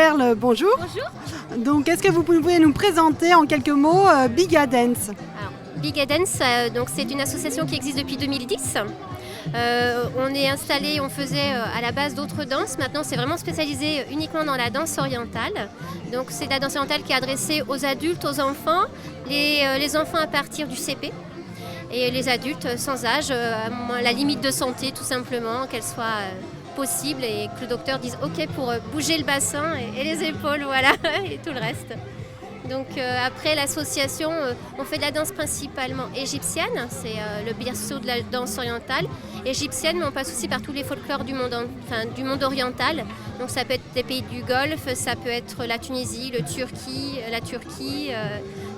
Perle, bonjour. Bonjour. Donc, est-ce que vous pouvez nous présenter en quelques mots Biga Dance? Alors, Biga Dance, donc c'est une association qui existe depuis 2010. On est installé, on faisait à la base d'autres danses. Maintenant, c'est vraiment spécialisé uniquement dans la danse orientale. Donc, c'est la danse orientale qui est adressée aux adultes, aux enfants, les enfants à partir du CP et les adultes sans âge, à la limite de santé tout simplement, qu'elle soit possible et que le docteur dise OK pour bouger le bassin et les épaules, voilà, et tout le reste. Donc après l'association, on fait de la danse principalement égyptienne, c'est le berceau de la danse orientale égyptienne, mais on passe aussi par tous les folklores du monde oriental. Donc ça peut être des pays du Golfe, ça peut être la Tunisie, la Turquie,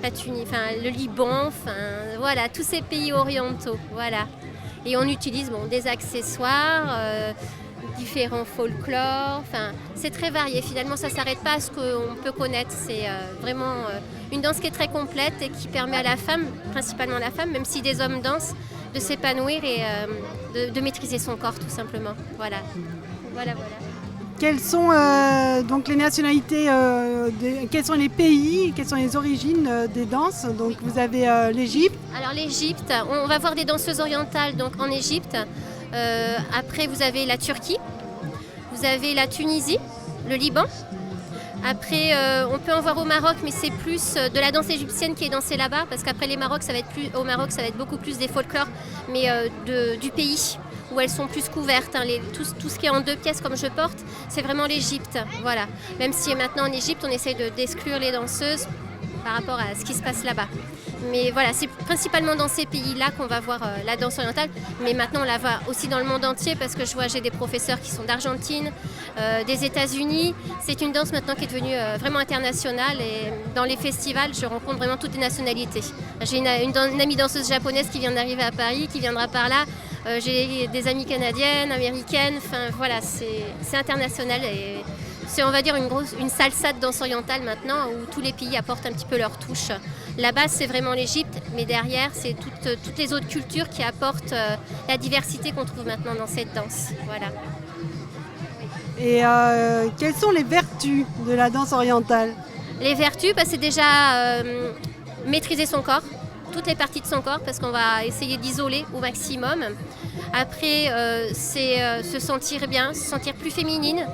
le Liban, voilà, tous ces pays orientaux, voilà. Et on utilise des accessoires, différents folklores, c'est très varié. Finalement, ça ne s'arrête pas à ce qu'on peut connaître. C'est vraiment une danse qui est très complète et qui permet à la femme, principalement la femme, même si des hommes dansent, de s'épanouir et de maîtriser son corps tout simplement. Voilà. Quelles sont donc les nationalités, quels sont les pays, quelles sont les origines des danses? Donc vous avez l'Égypte. Alors l'Égypte, on va voir des danseuses orientales donc en Égypte. Après vous avez la Turquie, vous avez la Tunisie, le Liban. Après on peut en voir au Maroc, mais c'est plus de la danse égyptienne qui est dansée là-bas, parce qu'après au Maroc ça va être beaucoup plus des folklores, mais du pays, où elles sont plus couvertes. Tout ce qui est en deux pièces comme je porte, c'est vraiment l'Égypte. Voilà. Même si maintenant en Égypte on essaye d'exclure les danseuses par rapport à ce qui se passe là-bas. Mais voilà, c'est principalement dans ces pays-là qu'on va voir la danse orientale. Mais maintenant, on la voit aussi dans le monde entier parce que j'ai des professeurs qui sont d'Argentine, des États-Unis. C'est une danse maintenant qui est devenue vraiment internationale et dans les festivals, je rencontre vraiment toutes les nationalités. J'ai une amie danseuse japonaise qui vient d'arriver à Paris, qui viendra par là. J'ai des amies canadiennes, américaines. Voilà, c'est international et c'est, on va dire, une salsa de danse orientale maintenant où tous les pays apportent un petit peu leur touche. La base, c'est vraiment l'Égypte, mais derrière, c'est toutes les autres cultures qui apportent la diversité qu'on trouve maintenant dans cette danse. Voilà. Et quelles sont les vertus de la danse orientale? Les vertus, c'est déjà maîtriser son corps, toutes les parties de son corps, parce qu'on va essayer d'isoler au maximum. Après, c'est se sentir bien, se sentir plus féminine.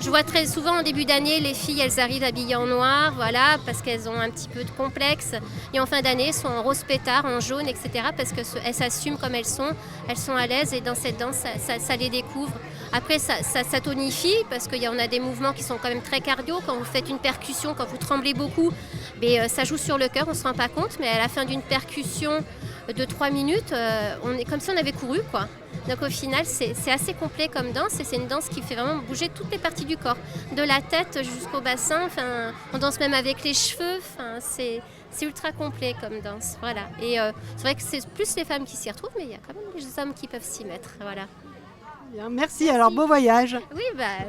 Je vois très souvent en début d'année, les filles, elles arrivent habillées en noir, voilà, parce qu'elles ont un petit peu de complexe. Et en fin d'année, elles sont en rose pétard, en jaune, etc. Parce qu'elles s'assument comme elles sont à l'aise et dans cette danse, ça les découvre. Après, ça tonifie parce qu'on a des mouvements qui sont quand même très cardio. Quand vous faites une percussion, quand vous tremblez beaucoup, ça joue sur le cœur, on ne se rend pas compte. Mais à la fin d'une percussion de 3 minutes, on est comme si on avait couru, quoi. Donc au final, c'est assez complet comme danse et c'est une danse qui fait vraiment bouger toutes les parties du corps, de la tête jusqu'au bassin. On danse même avec les cheveux. C'est ultra complet comme danse. Voilà. Et c'est vrai que c'est plus les femmes qui s'y retrouvent, mais il y a quand même les hommes qui peuvent s'y mettre. Voilà. Bien, merci. Alors beau voyage. Oui,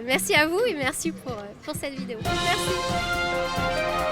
merci à vous et merci pour cette vidéo. Merci.